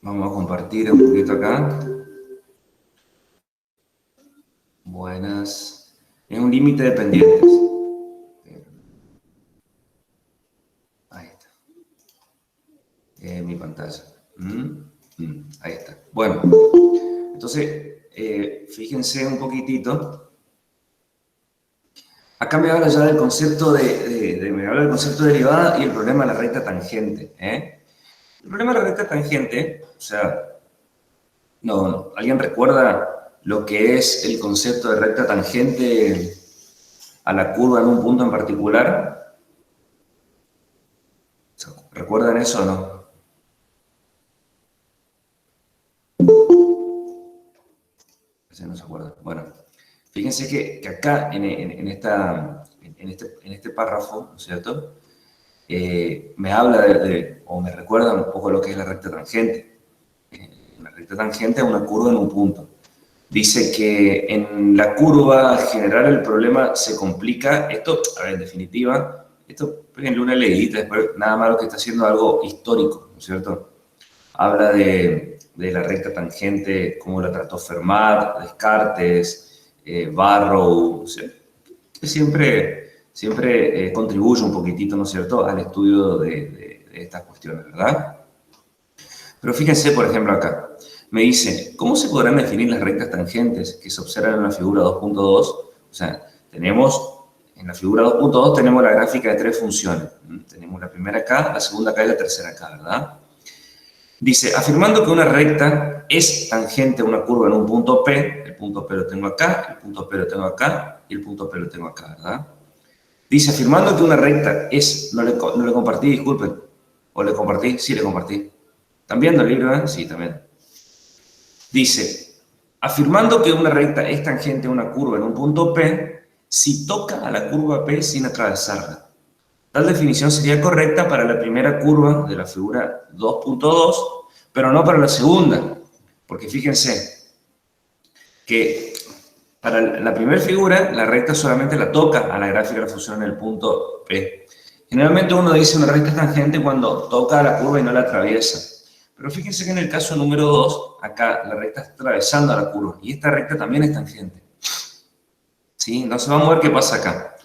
Vamos a compartir un poquito acá. Buenas. Es un límite de pendientes. Ahí está. Mi pantalla. Ahí está. Bueno, entonces, fíjense un poquitito. Acá me habla ya del concepto me habla del concepto de derivada y el problema de la recta tangente. El problema de la recta tangente, o sea, no, ¿alguien recuerda lo que es el concepto de recta tangente a la curva en un punto en particular? ¿Recuerdan eso o no? No se acuerdan. Bueno, fíjense que acá en este párrafo, ¿no es cierto? Me habla o me recuerda un poco lo que es la recta tangente. La recta tangente es una curva en un punto. Dice que en la curva general el problema se complica. Esto, a ver, en definitiva, esto, péguenle una leidita, después nada más lo que está haciendo algo histórico, ¿no es cierto? Habla de la recta tangente, cómo la trató Fermat, Descartes, Barrow, o sea, siempre contribuye un poquitito, ¿no es cierto?, al estudio de estas cuestiones, ¿verdad? Pero fíjense, por ejemplo, acá. Me dice, ¿cómo se podrán definir las rectas tangentes que se observan en la figura 2.2? O sea, en la figura 2.2 tenemos la gráfica de tres funciones. Tenemos la primera acá, la segunda acá y la tercera acá, ¿verdad? Dice, afirmando que una recta es tangente a una curva en un punto P, el punto P lo tengo acá, el punto P lo tengo acá y el punto P lo tengo acá, ¿verdad? Dice, afirmando que una recta es, no le compartí, disculpen, o le compartí, sí le compartí. ¿Están viendo el libro? Sí, también. Dice, afirmando que una recta es tangente a una curva en un punto P, si toca a la curva P sin atravesarla. Tal definición sería correcta para la primera curva de la figura 2.2, pero no para la segunda, porque fíjense que para la primera figura la recta solamente la toca a la gráfica de la función en el punto P. Generalmente uno dice una recta es tangente cuando toca a la curva y no la atraviesa. Pero fíjense que en el caso número 2, acá la recta está atravesando a la curva y esta recta también es tangente. ¿Sí? Entonces vamos a ver qué pasa acá.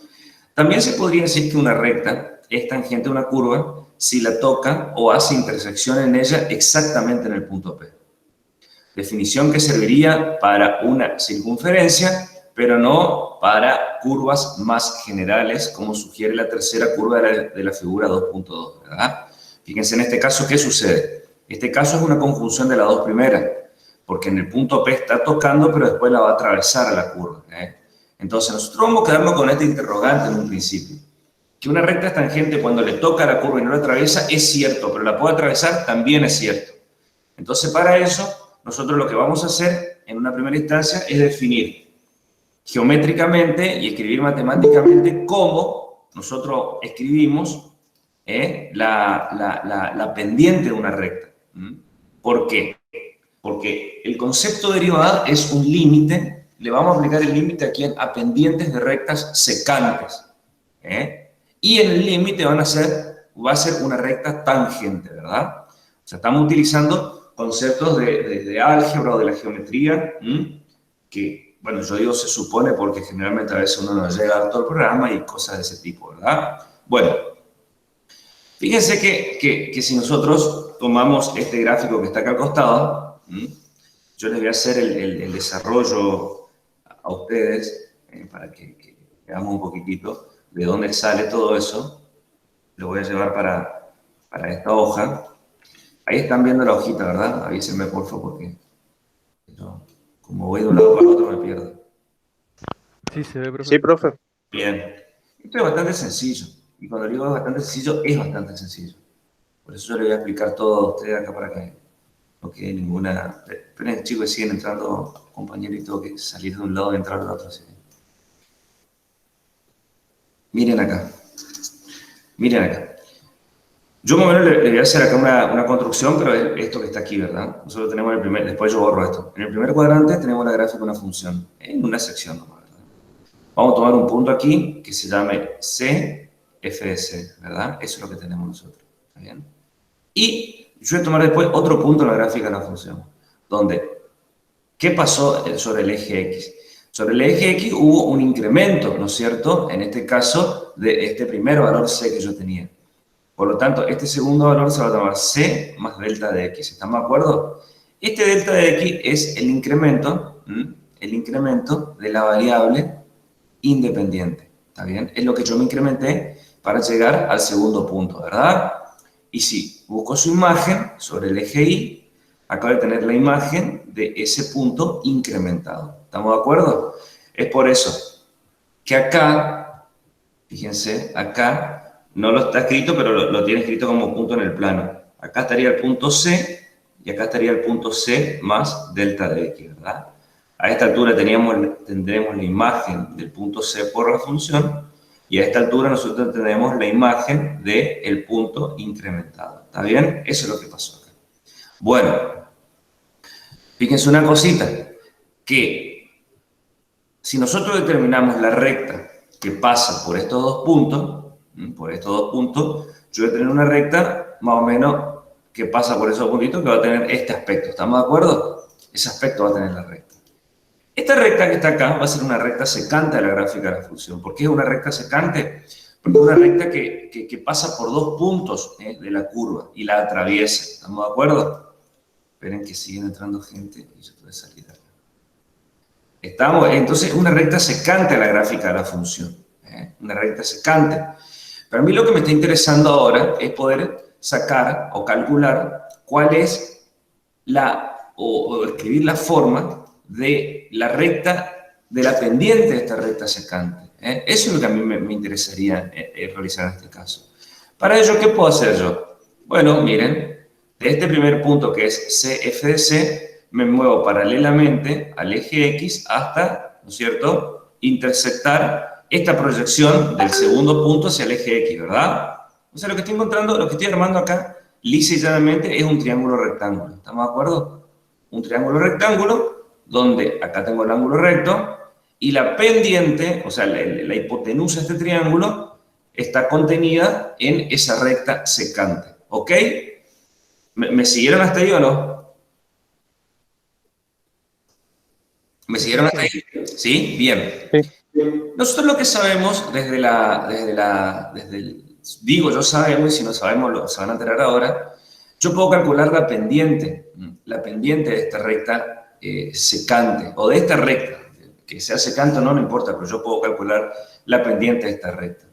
También se podría decir que una recta es tangente a una curva si la toca o hace intersección en ella exactamente en el punto P. Definición que serviría para una circunferencia, pero no para curvas más generales, como sugiere la tercera curva de la figura 2.2, ¿verdad? Fíjense en este caso, ¿qué sucede? Este caso es una conjunción de las dos primeras, porque en el punto P está tocando, pero después la va a atravesar a la curva. Entonces, nosotros vamos a quedarnos con este interrogante en un principio. Que una recta es tangente cuando le toca a la curva y no la atraviesa es cierto, pero la puede atravesar también es cierto. Entonces, para eso, nosotros lo que vamos a hacer en una primera instancia es definir geométricamente y escribir matemáticamente cómo nosotros escribimos la pendiente de una recta. ¿Por qué? Porque el concepto de derivada es un límite, le vamos a aplicar el límite aquí a pendientes de rectas secantes. Y en el límite va a ser una recta tangente, ¿verdad? O sea, estamos utilizando conceptos de álgebra o de la geometría, que, bueno, yo digo se supone porque generalmente a veces uno no llega a todo el programa y cosas de ese tipo, ¿verdad? Bueno, fíjense que si nosotros tomamos este gráfico que está acá al costado, yo les voy a hacer el desarrollo a ustedes para que veamos un poquitito de dónde sale todo eso. Lo voy a llevar para esta hoja. Ahí están viendo la hojita, ¿verdad? Avísenme, por favor, porque yo, como voy de un lado para el otro, me pierdo. Sí, se ve, profe. Sí, profe. Bien. Esto es bastante sencillo. Y cuando digo es bastante sencillo, es bastante sencillo. Por eso yo le voy a explicar todo a ustedes acá para que no quede ninguna... Esperen, chicos, siguen entrando compañeros y tengo que salir de un lado y entrar al otro. Así. Miren acá. Miren acá. Yo más o menos le voy a hacer acá una construcción, pero es esto que está aquí, ¿verdad? Nosotros tenemos el primer, después yo borro esto. En el primer cuadrante tenemos la gráfica de una función, en una sección nomás, ¿verdad? Vamos a tomar un punto aquí que se llame C, F de C, ¿verdad? Eso es lo que tenemos nosotros, ¿está bien? Y Yo voy a tomar después otro punto en la gráfica de la función, donde, ¿qué pasó sobre el eje X? Sobre el eje X hubo un incremento, ¿no es cierto? En este caso, de este primer valor C que yo tenía. Por lo tanto, este segundo valor se va a llamar C más delta de X. ¿Estamos de acuerdo? Este delta de X es el incremento de la variable independiente. ¿Está bien? Es lo que yo me incrementé para llegar al segundo punto, ¿verdad? Y si busco su imagen sobre el eje Y, acabo de tener la imagen de ese punto incrementado. ¿Estamos de acuerdo? Es por eso que acá, fíjense, acá no lo está escrito, pero lo tiene escrito como punto en el plano. Acá estaría el punto C y acá estaría el punto C más delta de X, ¿verdad? A esta altura tendremos la imagen del punto C por la función y a esta altura nosotros tendremos la imagen del punto incrementado. ¿Está bien? Eso es lo que pasó acá. Bueno, fíjense una cosita, que si nosotros determinamos la recta que pasa por estos dos puntos, yo voy a tener una recta más o menos que pasa por esos puntitos que va a tener este aspecto. ¿Estamos de acuerdo? Ese aspecto va a tener la recta. Esta recta que está acá va a ser una recta secante de la gráfica de la función. ¿Por qué es una recta secante? Porque es una recta que pasa por dos puntos de la curva y la atraviesa. ¿Estamos de acuerdo? Esperen que siguen entrando gente y yo puedo salir acá. Entonces, una recta secante a la gráfica de la función. Una recta secante. Pero a mí lo que me está interesando ahora es poder sacar o calcular cuál es o escribir la forma de la recta, de la pendiente de esta recta secante. Eso es lo que a mí me interesaría realizar en este caso. Para ello, ¿qué puedo hacer yo? Bueno, miren, de este primer punto que es CF de C, me muevo paralelamente al eje X hasta, ¿no es cierto?, intersectar esta proyección del segundo punto hacia el eje X, ¿verdad? O sea, lo que estoy encontrando, lo que estoy armando acá, lisa y llanamente, es un triángulo rectángulo. ¿Estamos de acuerdo? Un triángulo rectángulo donde acá tengo el ángulo recto y la pendiente, o sea, la hipotenusa de este triángulo está contenida en esa recta secante. ¿Ok? ¿Me siguieron hasta ahí o no? ¿Me siguieron hasta ahí? ¿Sí? Bien. Sí. Nosotros lo que sabemos digo yo sabemos, y si no sabemos se van a enterar ahora, yo puedo calcular la pendiente de esta recta secante, o de esta recta, que sea secante o no, no importa, pero yo puedo calcular la pendiente de esta recta.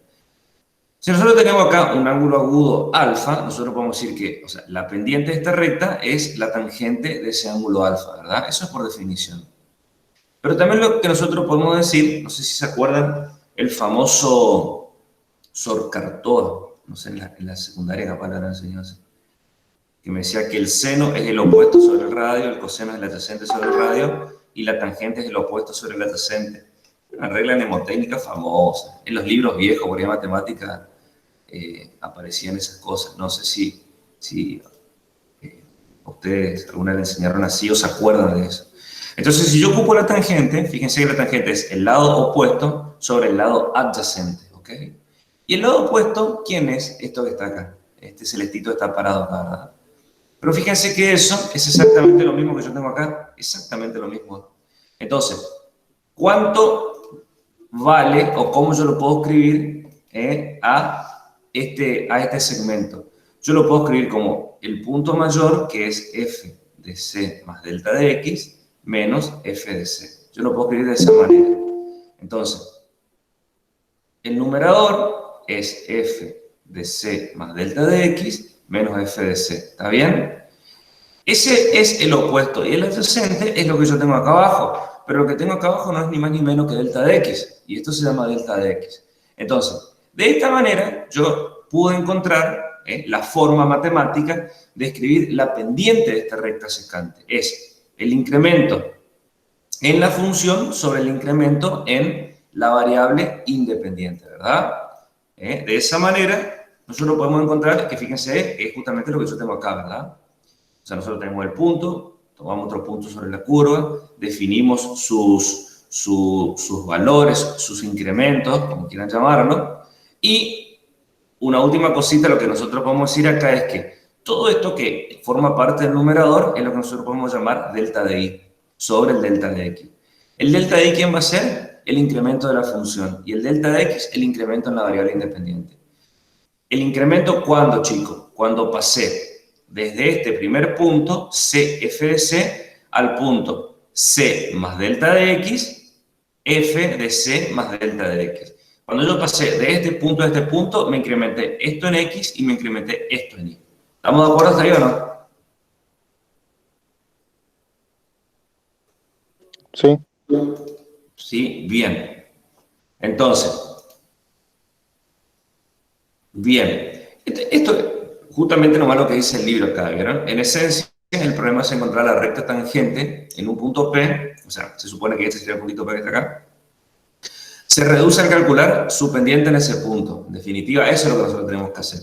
Si nosotros tenemos acá un ángulo agudo alfa, nosotros podemos decir que, o sea, la pendiente de esta recta es la tangente de ese ángulo alfa, ¿verdad? Eso es por definición. Pero también lo que nosotros podemos decir, no sé si se acuerdan, el famoso Sor-Cartoa, no sé, en la secundaria capaz la enseñanza, que me decía que el seno es el opuesto sobre el radio, el coseno es el adyacente sobre el radio y la tangente es el opuesto sobre el adyacente. Una regla mnemotécnica famosa. En los libros viejos, por ahí en matemática, aparecían esas cosas. No sé si ustedes alguna vez le enseñaron así o se acuerdan de eso. Entonces, si yo ocupo la tangente, fíjense que la tangente es el lado opuesto sobre el lado adyacente, ¿ok? Y el lado opuesto, ¿quién es? Esto que está acá. Este celestito está parado acá, ¿verdad? Pero fíjense que eso es exactamente lo mismo que yo tengo acá. Exactamente lo mismo. Entonces, ¿cuánto vale o cómo yo lo puedo escribir a este segmento? Yo lo puedo escribir como el punto mayor, que es f de c más delta de x, menos f de c. Yo lo puedo escribir de esa manera. Entonces, el numerador es f de c más delta de x menos f de c. ¿Está bien? Ese es el opuesto. Y el adyacente es lo que yo tengo acá abajo. Pero lo que tengo acá abajo no es ni más ni menos que delta de x. Y esto se llama delta de x. Entonces, de esta manera yo pude encontrar la forma matemática de escribir la pendiente de esta recta secante. Es el incremento en la función sobre el incremento en la variable independiente, ¿verdad? De esa manera, nosotros podemos encontrar que, fíjense, es justamente lo que yo tengo acá, ¿verdad? O sea, nosotros tenemos el punto, tomamos otro punto sobre la curva, definimos sus valores, sus incrementos, como quieran llamarlo, y una última cosita, lo que nosotros podemos decir acá es que Todo esto que forma parte del numerador es lo que nosotros podemos llamar delta de i sobre el delta de x. ¿El delta de i quién va a ser? El incremento de la función. Y el delta de x, el incremento en la variable independiente. ¿El incremento cuándo, chicos? Cuando pasé desde este primer punto, f de c, al punto c más delta de x, f de c más delta de x. Cuando yo pasé de este punto a este punto, me incrementé esto en x y me incrementé esto en y. ¿Estamos de acuerdo hasta ahí o no? Sí. Sí, bien. Entonces, bien. Esto justamente nomás lo que dice el libro acá, ¿vieron? En esencia, el problema es encontrar la recta tangente en un punto P, o sea, se supone que este sería el puntito P que está acá. Se reduce al calcular su pendiente en ese punto. En definitiva, eso es lo que nosotros tenemos que hacer.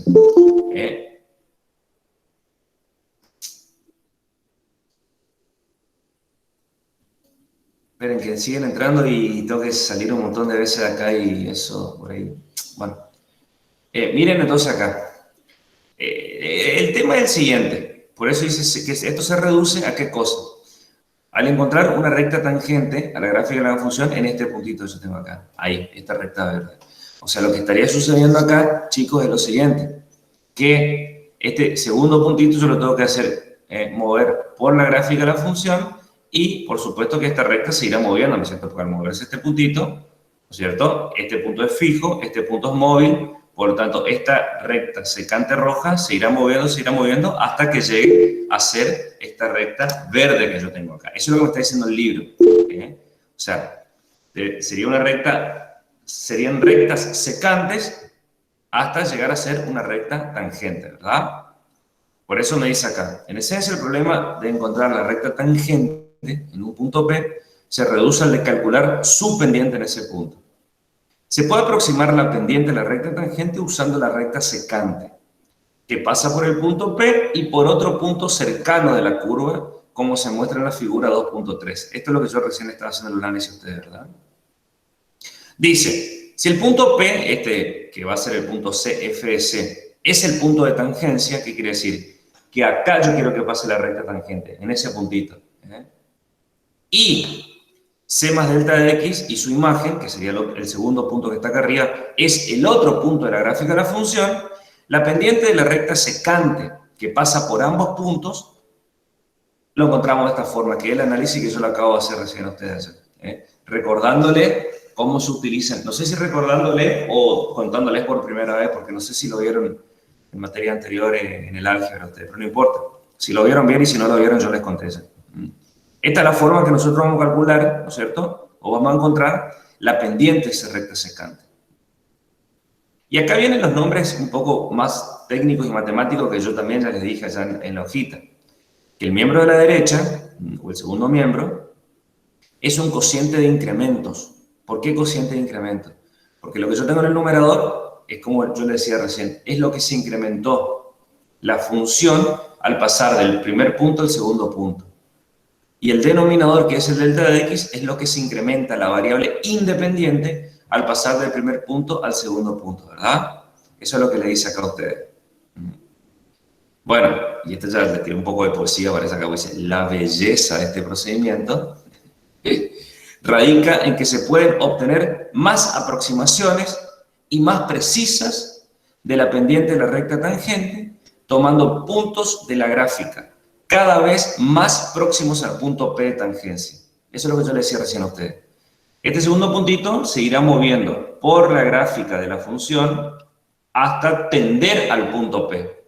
Esperen que siguen entrando y tengo que salir un montón de veces de acá y eso por ahí. Bueno, miren entonces acá. El tema es el siguiente. Por eso dice que esto se reduce a qué cosa. Al encontrar una recta tangente a la gráfica de la función en este puntito que yo tengo acá. Ahí, esta recta verde. O sea, lo que estaría sucediendo acá, chicos, es lo siguiente. Que este segundo puntito yo lo tengo que hacer mover por la gráfica de la función. Y, por supuesto, que esta recta se irá moviendo, ¿no es cierto? Porque al moverse este puntito, ¿no es cierto? Este punto es fijo, este punto es móvil, por lo tanto, esta recta secante roja se irá moviendo hasta que llegue a ser esta recta verde que yo tengo acá. Eso es lo que me está diciendo el libro. O sea, serían rectas secantes hasta llegar a ser una recta tangente, ¿verdad? Por eso me dice acá, en esencia el problema de encontrar la recta tangente en un punto P se reduce al de calcular su pendiente en ese punto. Se puede aproximar la pendiente de la recta tangente usando la recta secante, que pasa por el punto P y por otro punto cercano de la curva, como se muestra en la figura 2.3. Esto es lo que yo recién estaba haciendo el análisis a ustedes, ¿verdad? Dice, si el punto P, que va a ser el punto C, F de C, es el punto de tangencia, ¿qué quiere decir? Que acá yo quiero que pase la recta tangente, en ese puntito. Y C más delta de X y su imagen, que sería el segundo punto que está acá arriba, es el otro punto de la gráfica de la función. La pendiente de la recta secante que pasa por ambos puntos, lo encontramos de esta forma, que es el análisis que yo lo acabo de hacer recién a ustedes. Recordándole cómo se utilizan, no sé si recordándole o contándoles por primera vez, porque no sé si lo vieron en materia anterior en el álgebra, pero no importa. Si lo vieron bien y si no lo vieron, yo les conté eso. Esta es la forma que nosotros vamos a calcular, ¿no es cierto? O vamos a encontrar la pendiente de esa recta secante. Y acá vienen los nombres un poco más técnicos y matemáticos que yo también ya les dije allá en la hojita. Que el miembro de la derecha, o el segundo miembro, es un cociente de incrementos. ¿Por qué cociente de incrementos? Porque lo que yo tengo en el numerador es como yo le decía recién, es lo que se incrementó la función al pasar del primer punto al segundo punto. Y el denominador, que es el delta de x, es lo que se incrementa la variable independiente al pasar del primer punto al segundo punto, ¿verdad? Eso es lo que le dice acá a ustedes. Bueno, y esto ya le tiré un poco de poesía, parece acá, dice, la belleza de este procedimiento radica en que se pueden obtener más aproximaciones y más precisas de la pendiente de la recta tangente, tomando puntos de la gráfica cada vez más próximos al punto P de tangencia. Eso es lo que yo le decía recién a ustedes. Este segundo puntito se irá moviendo por la gráfica de la función hasta tender al punto P.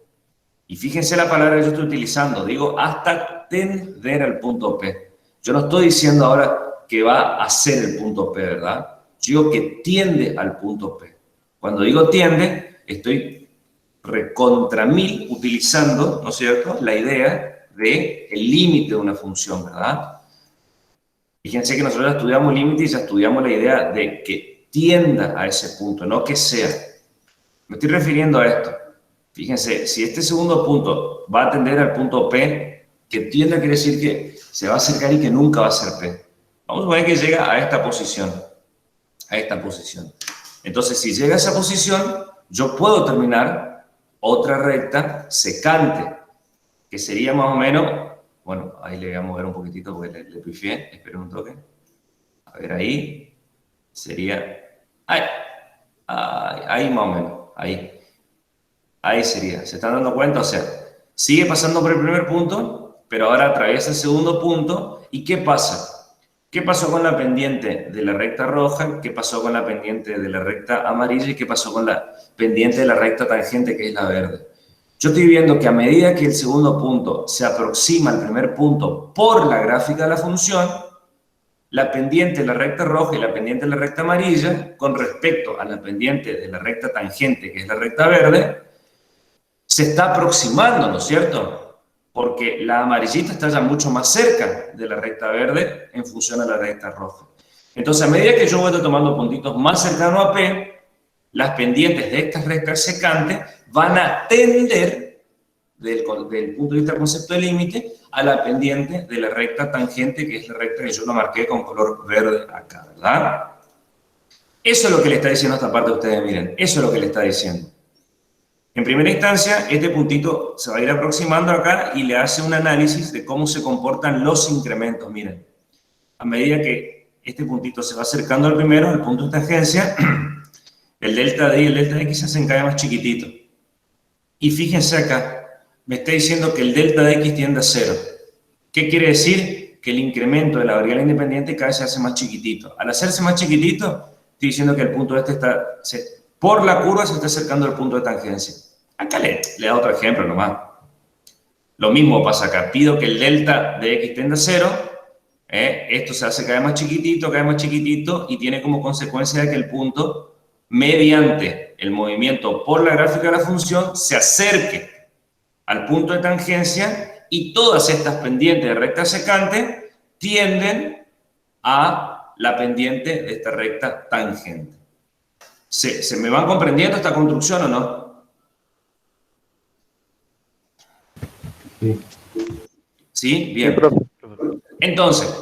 Y fíjense la palabra que yo estoy utilizando. Digo, hasta tender al punto P. Yo no estoy diciendo ahora que va a ser el punto P, ¿verdad? Yo digo que tiende al punto P. Cuando digo tiende, estoy recontra mil utilizando, ¿no es cierto?, la idea del límite de una función, ¿verdad? Fíjense que nosotros estudiamos límite y ya estudiamos la idea de que tienda a ese punto, no que sea. Me estoy refiriendo a esto. Fíjense, si este segundo punto va a tender al punto P, que tienda quiere decir que se va a acercar y que nunca va a ser P. Vamos a ver que llega a esta posición. A esta posición. Entonces, si llega a esa posición, yo puedo terminar otra recta secante que sería más o menos, bueno, ahí le voy a mover un poquitito porque le pifié, esperen un toque. A ver, ahí sería, ahí, ahí más o menos, ahí sería. ¿Se están dando cuenta? O sea, sigue pasando por el primer punto, pero ahora atraviesa el segundo punto. ¿Y qué pasa? ¿Qué pasó con la pendiente de la recta roja? ¿Qué pasó con la pendiente de la recta amarilla? ¿Y qué pasó con la pendiente de la recta tangente, que es la verde? Yo estoy viendo que a medida que el segundo punto se aproxima al primer punto por la gráfica de la función, la pendiente de la recta roja y la pendiente de la recta amarilla, con respecto a la pendiente de la recta tangente, que es la recta verde, se está aproximando, ¿no es cierto? Porque la amarillita está ya mucho más cerca de la recta verde en función a la recta roja. Entonces, a medida que yo voy tomando puntitos más cercanos a P, las pendientes de estas rectas secantes van a tender, del punto de vista del concepto de límite, a la pendiente de la recta tangente, que es la recta que yo lo marqué con color verde acá, ¿verdad? Eso es lo que le está diciendo esta parte a ustedes, miren, eso es lo que le está diciendo. En primera instancia, este puntito se va a ir aproximando acá y le hace un análisis de cómo se comportan los incrementos. Miren, a medida que este puntito se va acercando al primero, al punto de tangencia, el delta D y el delta X se hacen cada vez más chiquititos. Y fíjense acá, me está diciendo que el delta de X tiende a 0. ¿Qué quiere decir? Que el incremento de la variable independiente cada vez se hace más chiquitito. Al hacerse más chiquitito, estoy diciendo que el punto este está, por la curva se está acercando al punto de tangencia. Acá le da otro ejemplo nomás. Lo mismo pasa acá. Pido que el delta de X tienda a 0. Esto se hace cada vez más chiquitito, y tiene como consecuencia de que el punto, mediante el movimiento por la gráfica de la función, se acerque al punto de tangencia, y todas estas pendientes de recta secante tienden a la pendiente de esta recta tangente. ¿Se me van comprendiendo esta construcción o no? Sí. ¿Sí? Bien. Sí, profe. Entonces,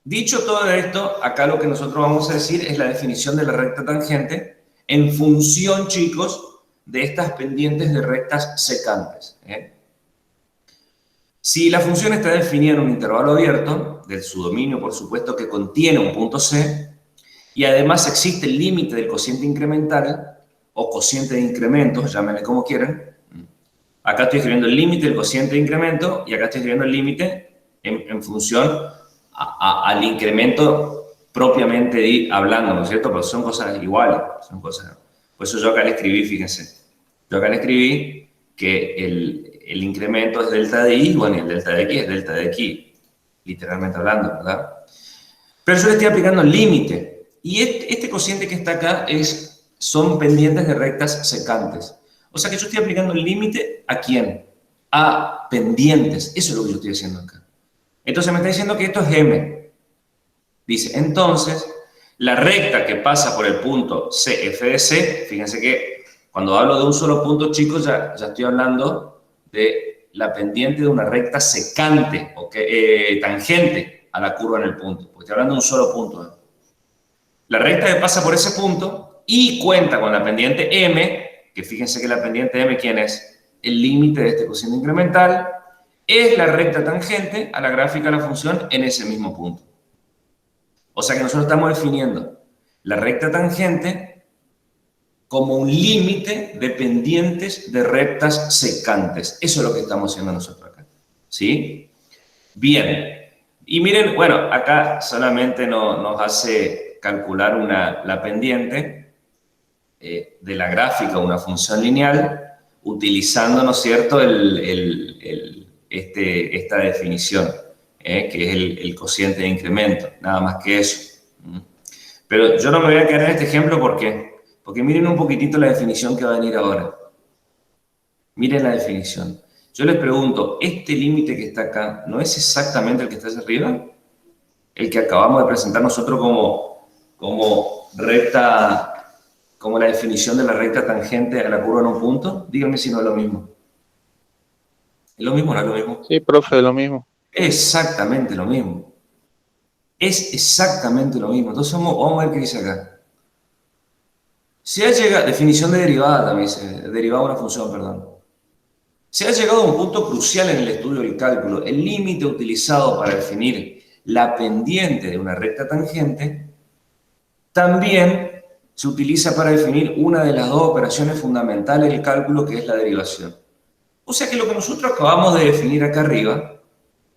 dicho todo esto, acá lo que nosotros vamos a decir es la definición de la recta tangente en función, chicos, de estas pendientes de rectas secantes. Si la función está definida en un intervalo abierto, del subdominio, por supuesto, que contiene un punto C, y además existe el límite del cociente incremental, o cociente de incremento, llámenle como quieran. Acá estoy escribiendo el límite del cociente de incremento, y acá estoy escribiendo el límite en función al incremento propiamente hablando, ¿no es cierto? Pero son cosas iguales, son cosas. Por eso yo acá le escribí, fíjense, yo acá le escribí que el incremento es delta de I, bueno, y el delta de X es delta de X, literalmente hablando, ¿verdad? Pero yo le estoy aplicando el límite, y este cociente que está acá son pendientes de rectas secantes. O sea que yo estoy aplicando el límite ¿a quién? A pendientes. Eso es lo que yo estoy haciendo acá. Entonces me está diciendo que esto es M. Dice, entonces, la recta que pasa por el punto CF de C, fíjense que cuando hablo de un solo punto, chicos, ya estoy hablando de la pendiente de una recta secante, tangente a la curva en el punto, porque estoy hablando de un solo punto. La recta que pasa por ese punto y cuenta con la pendiente M, que fíjense que la pendiente M, ¿quién es? El límite de este cociente incremental, es la recta tangente a la gráfica de la función en ese mismo punto. O sea que nosotros estamos definiendo la recta tangente como un límite de pendientes de rectas secantes. Eso es lo que estamos haciendo nosotros acá. ¿Sí? Bien. Y miren, bueno, acá solamente nos hace calcular la pendiente de la gráfica, una función lineal, utilizando, ¿no es cierto?, esta definición, que es el cociente de incremento, nada más que eso. Pero yo no me voy a quedar en este ejemplo, ¿por qué? Porque miren un poquitito la definición que va a venir ahora. Miren la definición. Yo les pregunto, ¿este límite que está acá no es exactamente el que está hacia arriba? El que acabamos de presentar nosotros como recta, como la definición de la recta tangente a la curva en un punto. Díganme si no es lo mismo. ¿Es lo mismo o no es lo mismo? Sí, profe, lo mismo. Exactamente lo mismo. Es exactamente lo mismo. Entonces vamos a ver qué dice acá. Si llega, definición de derivada también dice, derivada de una función, perdón. Se ha llegado a un punto crucial en el estudio del cálculo. El límite utilizado para definir la pendiente de una recta tangente también se utiliza para definir una de las dos operaciones fundamentales del cálculo, que es la derivación. O sea que lo que nosotros acabamos de definir acá arriba,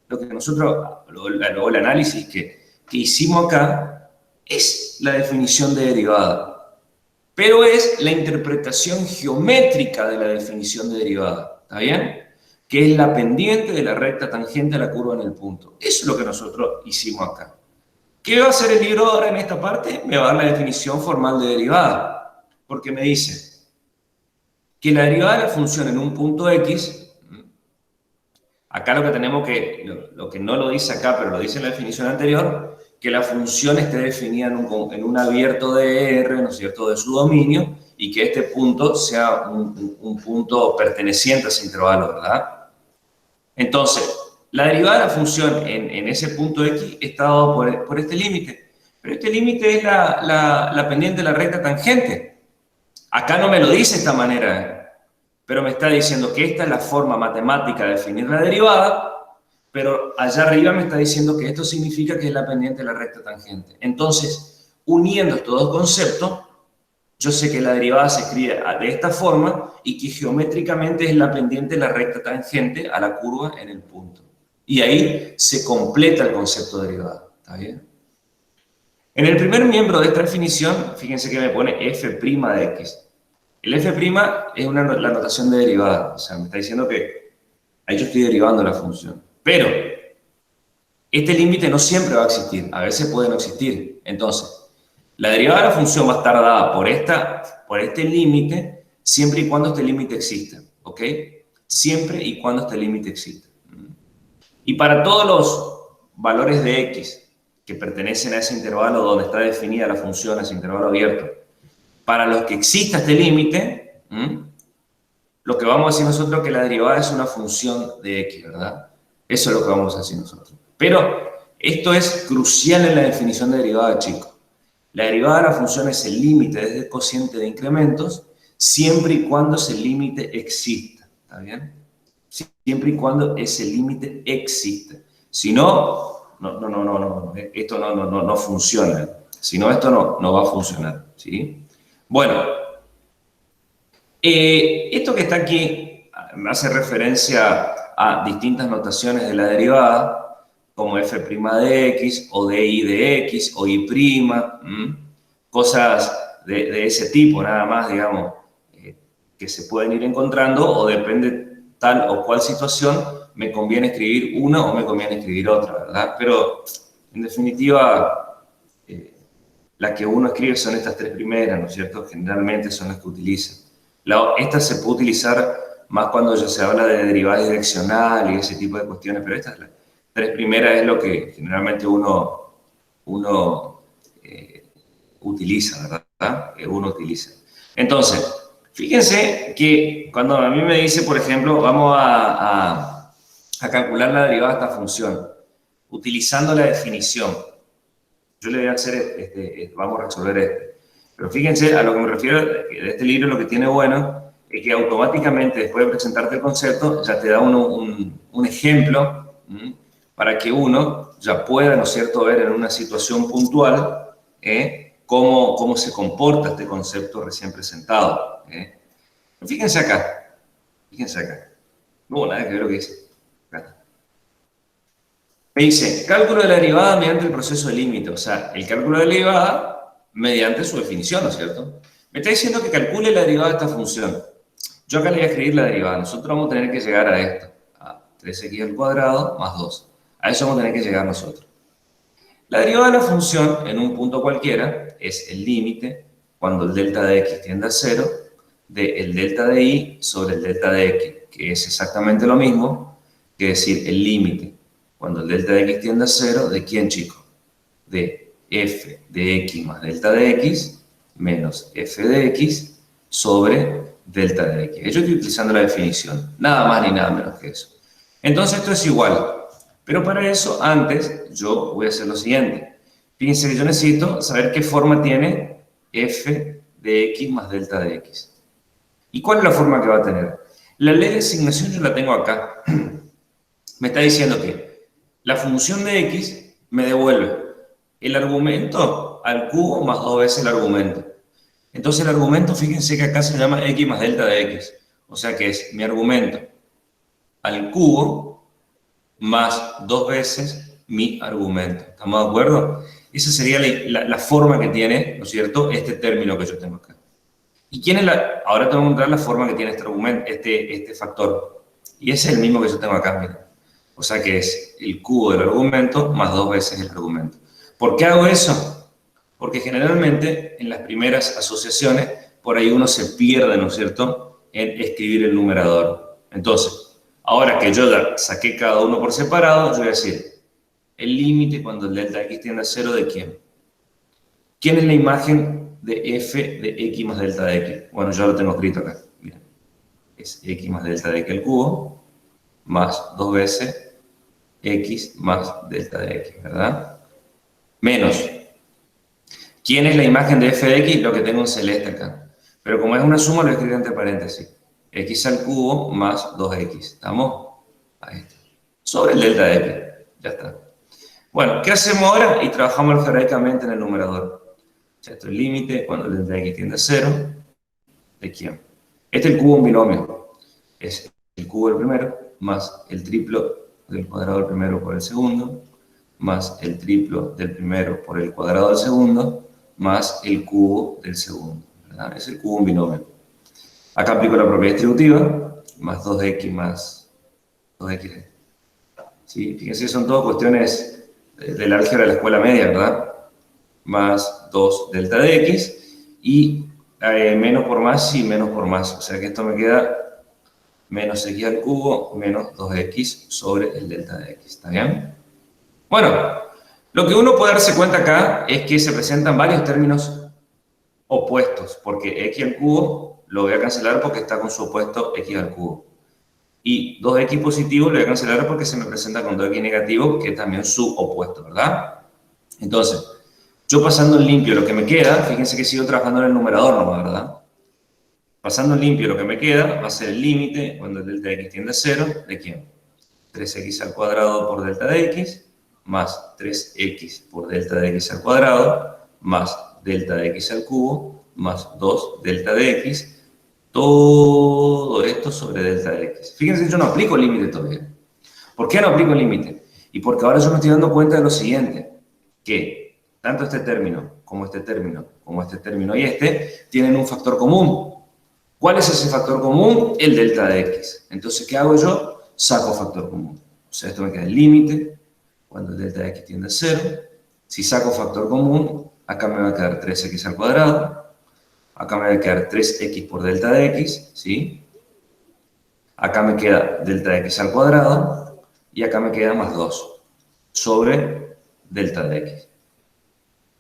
el análisis que hicimos acá, es la definición de derivada. Pero es la interpretación geométrica de la definición de derivada. ¿Está bien? Que es la pendiente de la recta tangente a la curva en el punto. Eso es lo que nosotros hicimos acá. ¿Qué va a hacer el libro ahora en esta parte? Me va a dar la definición formal de derivada. Porque me dice que la derivada de la función en un punto X, acá lo que tenemos que, lo que no lo dice acá, pero lo dice en la definición anterior, que la función esté definida en un abierto de R, ¿no es cierto?, de su dominio, y que este punto sea un punto perteneciente a ese intervalo, ¿verdad? Entonces, la derivada de la función en ese punto X está dado por este límite. Pero este límite es la pendiente de la recta tangente. Acá no me lo dice de esta manera, pero me está diciendo que esta es la forma matemática de definir la derivada, pero allá arriba me está diciendo que esto significa que es la pendiente de la recta tangente. Entonces, uniendo estos dos conceptos, yo sé que la derivada se escribe de esta forma y que geométricamente es la pendiente de la recta tangente a la curva en el punto. Y ahí se completa el concepto de derivada. ¿Está bien? En el primer miembro de esta definición, fíjense que me pone f' de x. El f' es la notación de derivada. O sea, me está diciendo que ahí yo estoy derivando la función. Pero este límite no siempre va a existir. A veces puede no existir. Entonces, la derivada de la función va a estar dada por este límite siempre y cuando este límite exista. ¿Ok? Siempre y cuando este límite exista. Y para todos los valores de x que pertenecen a ese intervalo donde está definida la función, ese intervalo abierto, para los que exista este límite, lo que vamos a decir nosotros es que la derivada es una función de x, ¿verdad? Eso es lo que vamos a decir nosotros. Pero esto es crucial en la definición de derivada, chicos. La derivada de la función es el límite desde el cociente de incrementos, siempre y cuando ese límite exista. ¿Está bien? Siempre y cuando ese límite exista. Si no, esto no funciona. Si no, esto no va a funcionar. ¿Sí? Bueno, esto que está aquí me hace referencia a distintas notaciones de la derivada, como f' de x, o di de x, o y', cosas de ese tipo, nada más, digamos, que se pueden ir encontrando, o depende tal o cual situación, me conviene escribir una o me conviene escribir otra, ¿verdad? Pero, en definitiva, la que uno escribe son estas tres primeras, ¿no es cierto? Generalmente son las que utiliza. Esta se puede utilizar más cuando ya se habla de derivada direccional y ese tipo de cuestiones, pero estas las tres primeras es lo que generalmente uno utiliza, ¿verdad? Uno utiliza. Entonces, fíjense que cuando a mí me dice, por ejemplo, vamos a calcular la derivada de esta función, utilizando la definición. Yo le voy a hacer, vamos a resolver este. Pero fíjense, a lo que me refiero de este libro, lo que tiene bueno es que automáticamente, después de presentarte el concepto, ya te da un ejemplo para que uno ya pueda, ¿no es cierto?, ver en una situación puntual cómo se comporta este concepto recién presentado. Fíjense acá. No, nada que ver lo que dice. Acá. Me dice, cálculo de la derivada mediante el proceso de límite. O sea, el cálculo de la derivada mediante su definición, ¿no es cierto? Me está diciendo que calcule la derivada de esta función. Yo acá le voy a escribir la derivada. Nosotros vamos a tener que llegar a esto. A 3x al cuadrado más 2. A eso vamos a tener que llegar nosotros. La derivada de la función en un punto cualquiera es el límite cuando el delta de x tiende a 0 del delta de y sobre el delta de x, que es exactamente lo mismo que decir el límite cuando el delta de x tiende a 0 de quién, chico, de f de x más delta de x menos f de x sobre delta de x. Yo estoy utilizando la definición, nada más ni nada menos que eso. Entonces esto es igual, pero para eso antes yo voy a hacer lo siguiente. Fíjense que yo necesito saber qué forma tiene f de x más delta de x. ¿Y cuál es la forma que va a tener? La ley de asignación yo la tengo acá. Me está diciendo que la función de x me devuelve el argumento al cubo más 2 veces el argumento. Entonces el argumento, fíjense que acá se llama x más delta de x. O sea que es mi argumento al cubo más 2 veces mi argumento. ¿Estamos de acuerdo? Esa sería la forma que tiene, ¿no es cierto?, este término que yo tengo acá. ¿Y quién es la...? Ahora tengo que encontrar la forma que tiene este argumento, este factor. Y ese es el mismo que yo tengo acá, miren. O sea que es el cubo del argumento más 2 veces el argumento. ¿Por qué hago eso? Porque generalmente en las primeras asociaciones, por ahí uno se pierde, ¿no es cierto?, en escribir el numerador. Entonces, ahora que yo ya saqué cada uno por separado, yo voy a decir, el límite cuando el delta x tiende a 0, ¿de quién? ¿Quién es la imagen de f de x más delta de x? Bueno, yo lo tengo escrito acá. Miren, es x más delta de x al cubo, más 2 veces x más delta de x, ¿verdad? Menos. ¿Quién es la imagen de f de x? Lo que tengo en celeste acá. Pero como es una suma, lo escribo entre paréntesis. X al cubo más 2x. ¿Estamos? Ahí está. Sobre el delta de x. Ya está. Bueno, ¿qué hacemos ahora? Y trabajamos algebraicamente en el numerador. O sea, esto es el límite cuando el delta de x tiende a 0. ¿De quién? Este es el cubo de un binomio. Es el cubo del primero más el triplo del cuadrado del primero por el segundo, más el triplo del primero por el cuadrado del segundo, más el cubo del segundo, ¿verdad? Es el cubo de un binomio. Acá aplico la propiedad distributiva, más 2x más 2x. ¿Sí? Fíjense, son todas cuestiones del álgebra de la escuela media, ¿verdad? Más 2 delta de x, y menos por más y menos por más. O sea que esto me queda menos x al cubo menos 2x sobre el delta de x. ¿Está bien? Bueno, lo que uno puede darse cuenta acá es que se presentan varios términos opuestos, porque x al cubo lo voy a cancelar porque está con su opuesto x al cubo. Y 2x positivo lo voy a cancelar porque se me presenta con 2x negativo, que es también su opuesto, ¿verdad? Entonces, yo pasando en limpio lo que me queda, fíjense que sigo trabajando en el numerador nomás, ¿verdad? Pasando en limpio lo que me queda va a ser el límite cuando el delta de x tiende a 0, ¿de quién? 3x al cuadrado por delta de x, más 3x por delta de x al cuadrado, más delta de x al cubo, más 2 delta de x, todo esto sobre delta de x. Fíjense, yo no aplico límite todavía. ¿Por qué no aplico límite? Y porque ahora yo me estoy dando cuenta de lo siguiente, que tanto este término, como este término, como este término y este, tienen un factor común. ¿Cuál es ese factor común? El delta de x. Entonces, ¿qué hago yo? Saco factor común. O sea, esto me queda el límite cuando el delta de x tiende a 0. Si saco factor común, acá me va a quedar 3x al cuadrado. Acá me va a quedar 3x por delta de x, ¿sí? Acá me queda delta de x al cuadrado. Y acá me queda más 2 sobre delta de x.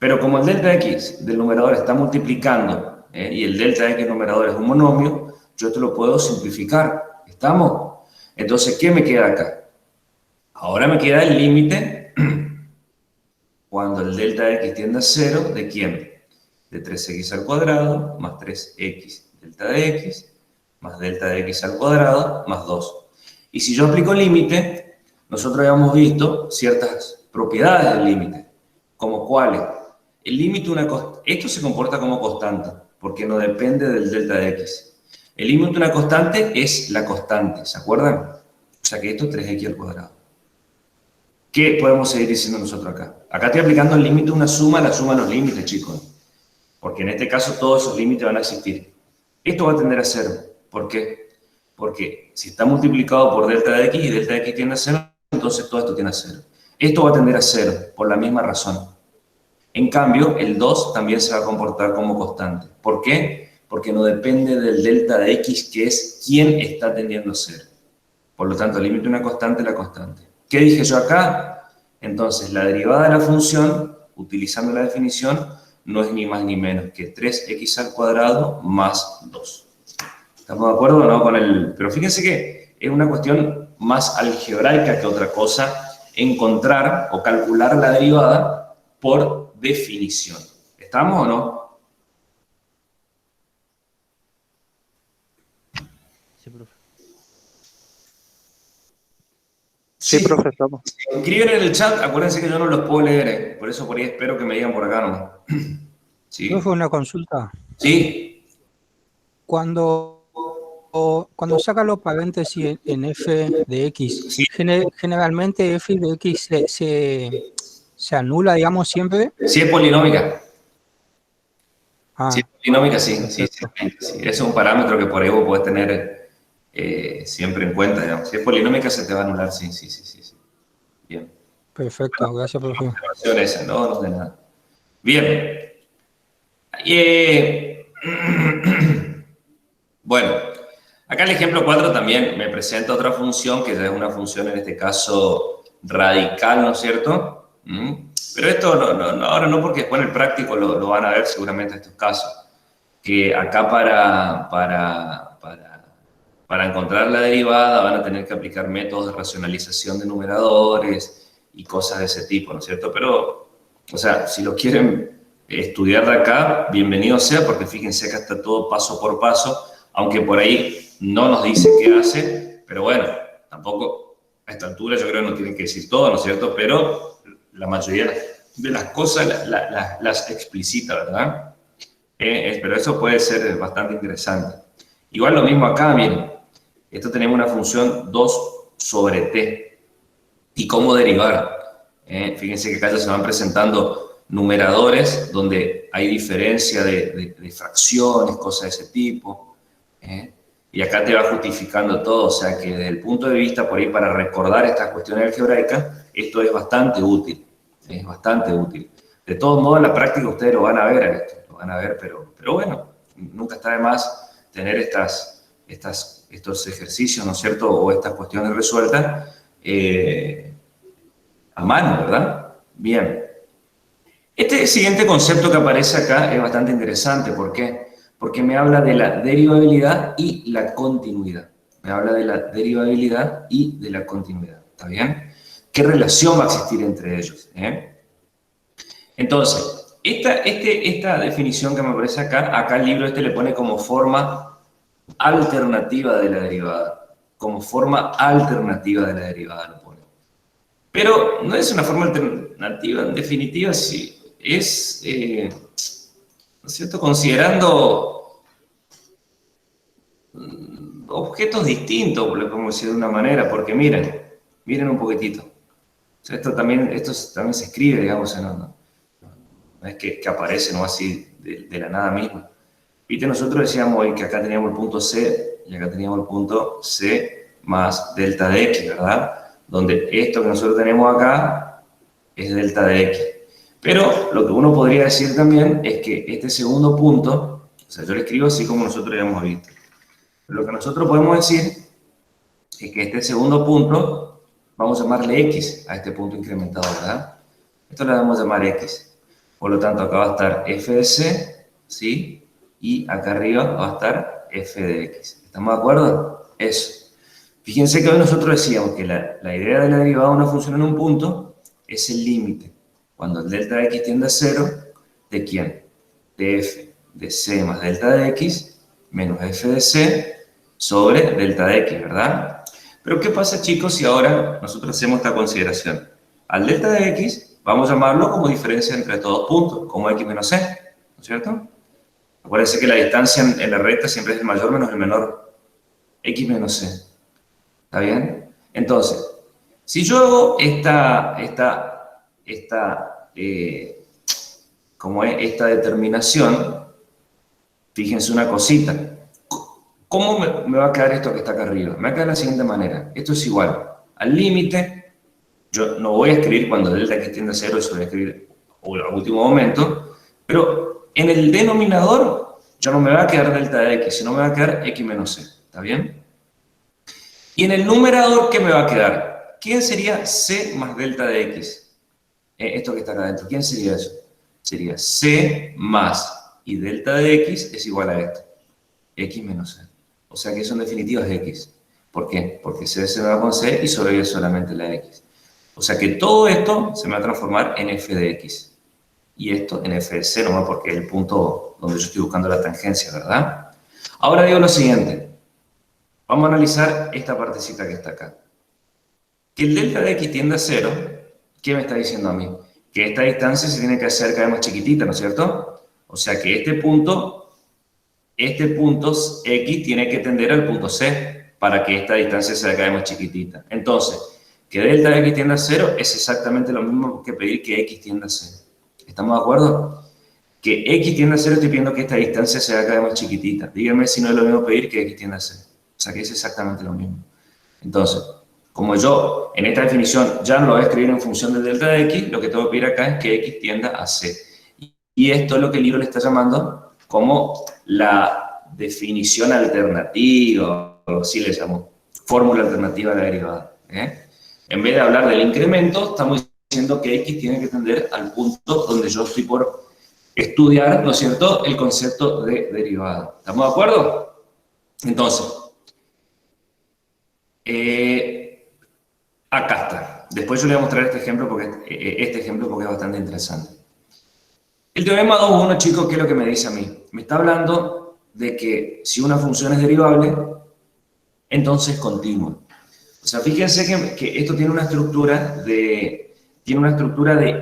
Pero como el delta de x del numerador está multiplicando, y el delta de x numerador es un monomio, yo te lo puedo simplificar. ¿Estamos? Entonces, ¿qué me queda acá? Ahora me queda el límite cuando el delta de x tiende a 0, ¿de quién? De 3x al cuadrado más 3x delta de x más delta de x al cuadrado más 2. Y si yo aplico límite, nosotros habíamos visto ciertas propiedades del límite, como cuáles. El límite, esto se comporta como constante, porque no depende del delta de x. El límite de una constante es la constante, ¿se acuerdan? O sea que esto es 3x al cuadrado. ¿Qué podemos seguir diciendo nosotros acá? Acá estoy aplicando el límite de una suma, la suma de los límites, chicos. Porque en este caso todos esos límites van a existir. Esto va a tender a 0. ¿Por qué? Porque si está multiplicado por delta de x y delta de x tiende a 0, entonces todo esto tiende a 0. Esto va a tender a 0 por la misma razón. En cambio, el 2 también se va a comportar como constante. ¿Por qué? Porque no depende del delta de x, que es quien está tendiendo a 0. Por lo tanto, el límite de una constante es la constante. ¿Qué dije yo acá? Entonces, la derivada de la función, utilizando la definición, no es ni más ni menos que 3x al cuadrado más 2. ¿Estamos de acuerdo o no con el...? Pero fíjense que es una cuestión más algebraica que otra cosa, encontrar o calcular la derivada por definición. ¿Estamos o no? Sí, profe. Sí, profe, estamos. Escriben en el chat, acuérdense que yo no los puedo leer, por eso por ahí espero que me digan por acá nomás. Sí. Profe, una consulta. Sí. Cuando saca los paréntesis en f de x, Sí. generalmente f de x se anula, digamos, siempre. Si es polinómica. Ah, Si es polinómica, sí. perfecto. Sí. Ese es un parámetro que por ahí vos podés tener siempre en cuenta, digamos. Si es polinómica, se te va a anular, sí. Bien. Perfecto, gracias, profe. Observación esa, no de nada. Bien. Bueno, acá el ejemplo 4 también me presenta otra función, que ya es una función en este caso radical, ¿no es cierto? Pero esto ahora no, porque después en el práctico lo van a ver seguramente estos casos. Que acá para encontrar la derivada van a tener que aplicar métodos de racionalización de numeradores y cosas de ese tipo, ¿no es cierto? Pero, o sea, si lo quieren estudiar de acá, bienvenido sea, porque fíjense que está todo paso por paso, aunque por ahí no nos dice qué hace, pero bueno, tampoco a esta altura yo creo que no tienen que decir todo, ¿no es cierto? Pero la mayoría de las cosas las explicita, ¿verdad? Pero eso puede ser bastante interesante. Igual lo mismo acá, miren. Esto tenemos una función 2 sobre t. ¿Y cómo derivar? Fíjense que acá ya se van presentando numeradores donde hay diferencia de fracciones, cosas de ese tipo. Y acá te va justificando todo. O sea que desde el punto de vista, por ahí, para recordar estas cuestiones algebraicas, esto es bastante útil. Es bastante útil. De todos modos, en la práctica ustedes lo van a ver esto. Lo van a ver, pero bueno, nunca está de más tener estos ejercicios, ¿no es cierto? O estas cuestiones resueltas a mano, ¿verdad? Bien. Este siguiente concepto que aparece acá es bastante interesante. ¿Por qué? Porque me habla de la derivabilidad y la continuidad. Me habla de la derivabilidad y de la continuidad. ¿Está bien? ¿Qué relación va a existir entre ellos? Entonces, esta definición que me aparece acá el libro le pone como forma alternativa de la derivada. Como forma alternativa de la derivada lo pone. Pero no es una forma alternativa, en definitiva, sí. Es, ¿no es cierto?, considerando objetos distintos, lo podemos decir de una manera, porque miren un poquitito. O sea, esto también se escribe, digamos, no es que aparece, ¿no?, así de la nada misma. Viste, nosotros decíamos hoy que acá teníamos el punto C y acá teníamos el punto C más delta de X, ¿verdad? Donde esto que nosotros tenemos acá es delta de X. Pero lo que uno podría decir también es que este segundo punto, o sea, yo lo escribo así como nosotros ya hemos visto. Pero lo que nosotros podemos decir es que este segundo punto, vamos a llamarle X a este punto incrementado, ¿verdad? Esto le vamos a llamar X. Por lo tanto, acá va a estar f de C, ¿sí? Y acá arriba va a estar f de X. ¿Estamos de acuerdo? Eso. Fíjense que hoy nosotros decíamos que la idea de la derivada de una función en un punto es el límite. Cuando el delta de X tiende a 0, ¿de quién? De f de C más delta de X menos f de C sobre delta de X, ¿verdad? Pero ¿qué pasa, chicos, si ahora nosotros hacemos esta consideración? Al delta de X vamos a llamarlo como diferencia entre estos dos puntos, como X menos C, ¿no es cierto? Acuérdense que la distancia en la recta siempre es el mayor menos el menor. X menos C. ¿Está bien? Entonces, si yo hago esta determinación, fíjense una cosita. ¿Cómo me va a quedar esto que está acá arriba? Me va a quedar de la siguiente manera. Esto es igual al límite. Yo no voy a escribir cuando delta x tiende a 0, eso voy a escribir al último momento, pero en el denominador ya no me va a quedar delta de x, sino me va a quedar x menos c. ¿Está bien? Y en el numerador, ¿qué me va a quedar? ¿Quién sería c más delta de x? Esto que está acá adentro, ¿quién sería eso? Sería c más y delta de x es igual a esto, x menos c. O sea que eso en definitiva es x. ¿Por qué? Porque c se va con c y sobrevive solamente la x. O sea que todo esto se me va a transformar en f de x. Y esto en f de c, nomás porque es el punto donde yo estoy buscando la tangencia, ¿verdad? Ahora digo lo siguiente. Vamos a analizar esta partecita que está acá. que el delta de x tiende a 0, ¿qué me está diciendo a mí? Que esta distancia se tiene que hacer cada vez más chiquitita, ¿no es cierto? O sea que este punto x tiene que tender al punto C para que esta distancia sea cada vez más chiquitita. Entonces, que delta de x tienda a 0 es exactamente lo mismo que pedir que x tienda a 0. ¿Estamos de acuerdo? Que x tienda a 0 estoy pidiendo que esta distancia sea cada vez más chiquitita. Díganme si no es lo mismo pedir que x tienda a 0. O sea que es exactamente lo mismo. Entonces, como yo en esta definición ya no lo voy a escribir en función del delta de x, lo que tengo que pedir acá es que x tienda a c. Y esto es lo que el libro le está llamando como la definición alternativa, o así le llamo, fórmula alternativa de la derivada. En vez de hablar del incremento, estamos diciendo que x tiene que tender al punto donde yo estoy por estudiar, ¿no es cierto?, el concepto de derivada. ¿Estamos de acuerdo? Entonces, acá está. Después yo le voy a mostrar este ejemplo porque es bastante interesante. El teorema 2.1, chicos, ¿qué es lo que me dice a mí? Me está hablando de que si una función es derivable, entonces es continua. O sea, fíjense que esto tiene una estructura de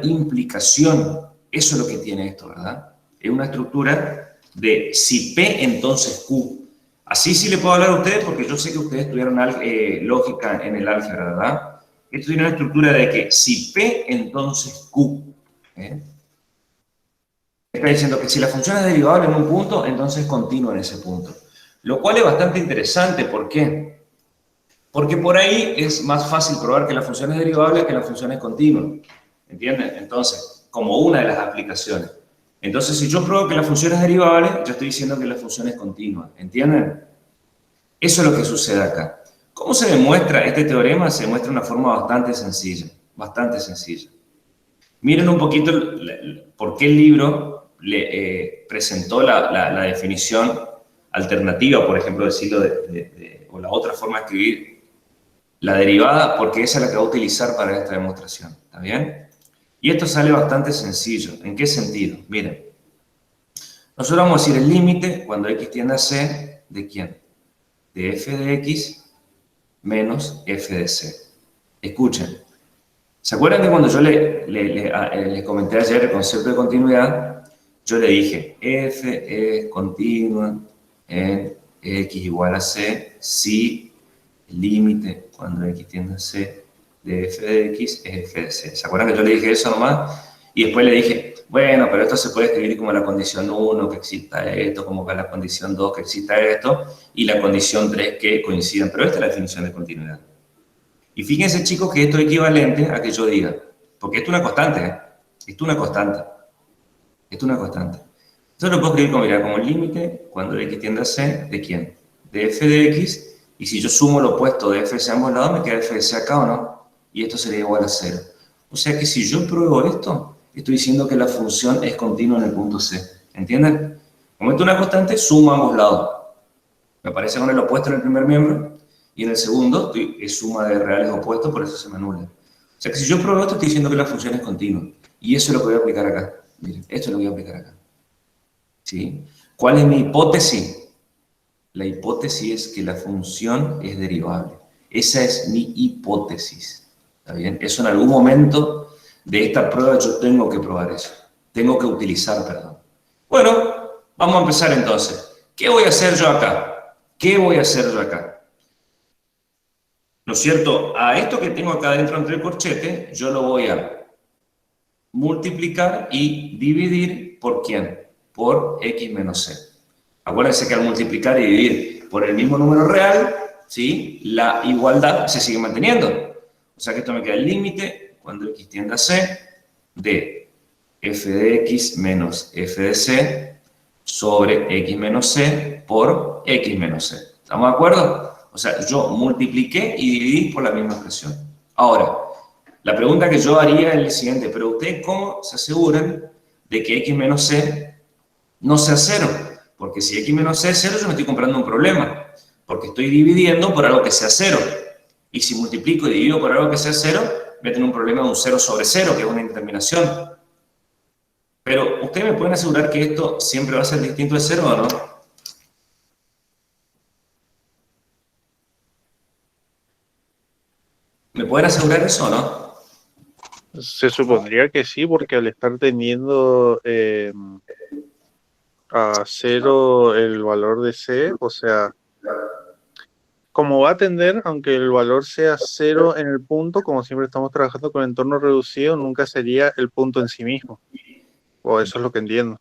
implicación. Eso es lo que tiene esto, ¿verdad? Es una estructura de si P, entonces Q. Así sí le puedo hablar a ustedes porque yo sé que ustedes estudiaron lógica en el álgebra, ¿verdad? Esto tiene una estructura de que si P, entonces Q. Está diciendo que si la función es derivable en un punto, entonces es continua en ese punto. Lo cual es bastante interesante. ¿Por qué? Porque por ahí es más fácil probar que la función es derivable que la función es continua. ¿Entienden? Entonces, como una de las aplicaciones. Entonces, si yo pruebo que la función es derivable, yo estoy diciendo que la función es continua. ¿Entienden? Eso es lo que sucede acá. ¿Cómo se demuestra este teorema? Se demuestra de una forma bastante sencilla. Bastante sencilla. Miren un poquito por qué el libro le presentó la definición alternativa, por ejemplo, decirlo o la otra forma de escribir la derivada, porque esa es la que va a utilizar para esta demostración. ¿Está bien? Y esto sale bastante sencillo. ¿En qué sentido? Miren. Nosotros vamos a decir el límite cuando x tiende a c, ¿de quién? De f de x menos f de c. Escuchen. ¿Se acuerdan que cuando yo les comenté ayer el concepto de continuidad, yo le dije f es continua en x igual a c si el límite cuando x tiende a c de f de x es f de c? ¿Se acuerdan que yo le dije eso nomás? Y después le dije, bueno, pero esto se puede escribir como la condición 1, que exista esto, como que la condición 2, que exista esto, y la condición 3, que coincidan. Pero esta es la definición de continuidad. Y fíjense, chicos, que esto es equivalente a que yo diga, porque esto es una constante, ¿eh? Esto es una constante. Esto es una constante. Entonces lo puedo escribir como, mira, como límite cuando x tiende a c, ¿de quién? De f de x, y si yo sumo lo opuesto de f de c a ambos lados, me queda f de c acá, ¿o no? Y esto sería igual a 0. O sea que si yo pruebo esto, estoy diciendo que la función es continua en el punto c. ¿Entienden? Como esto es una constante, sumo a ambos lados. Me aparece con el opuesto en el primer miembro, y en el segundo es suma de reales opuestos, por eso se me anula. O sea que si yo pruebo esto, estoy diciendo que la función es continua. Y eso es lo que voy a aplicar acá. Miren, esto es lo que voy a aplicar acá. ¿Sí? ¿Cuál es mi hipótesis? La hipótesis es que la función es derivable. Esa es mi hipótesis. ¿Está bien? Eso en algún momento de esta prueba yo tengo que probar eso. Tengo que utilizar, perdón. Bueno, vamos a empezar entonces. ¿Qué voy a hacer yo acá? ¿Qué voy a hacer yo acá? ¿No es cierto? A esto que tengo acá dentro entre el corchete, yo lo voy a multiplicar y dividir ¿por quién? Por x menos c. Acuérdense que al multiplicar y dividir por el mismo número real, ¿sí? La igualdad se sigue manteniendo. O sea que esto me queda el límite cuando x tiende a c de f de x menos f de c sobre x menos c por x menos c. ¿Estamos de acuerdo? O sea, yo multipliqué y dividí por la misma expresión. Ahora, la pregunta que yo haría es la siguiente, pero ¿ustedes cómo se aseguran de que x menos c no sea 0? Porque si x menos c es 0, yo me estoy comprando un problema, porque estoy dividiendo por algo que sea 0. Y si multiplico y divido por algo que sea 0, voy a tener un problema de un 0 sobre 0, que es una indeterminación. Pero, ¿ustedes me pueden asegurar que esto siempre va a ser distinto de 0 o no? ¿Me pueden asegurar eso o no? Se supondría que sí, porque al estar teniendo a cero el valor de C, o sea, como va a tender, aunque el valor sea cero en el punto, como siempre estamos trabajando con entorno reducido, nunca sería el punto en sí mismo. O eso es lo que entiendo.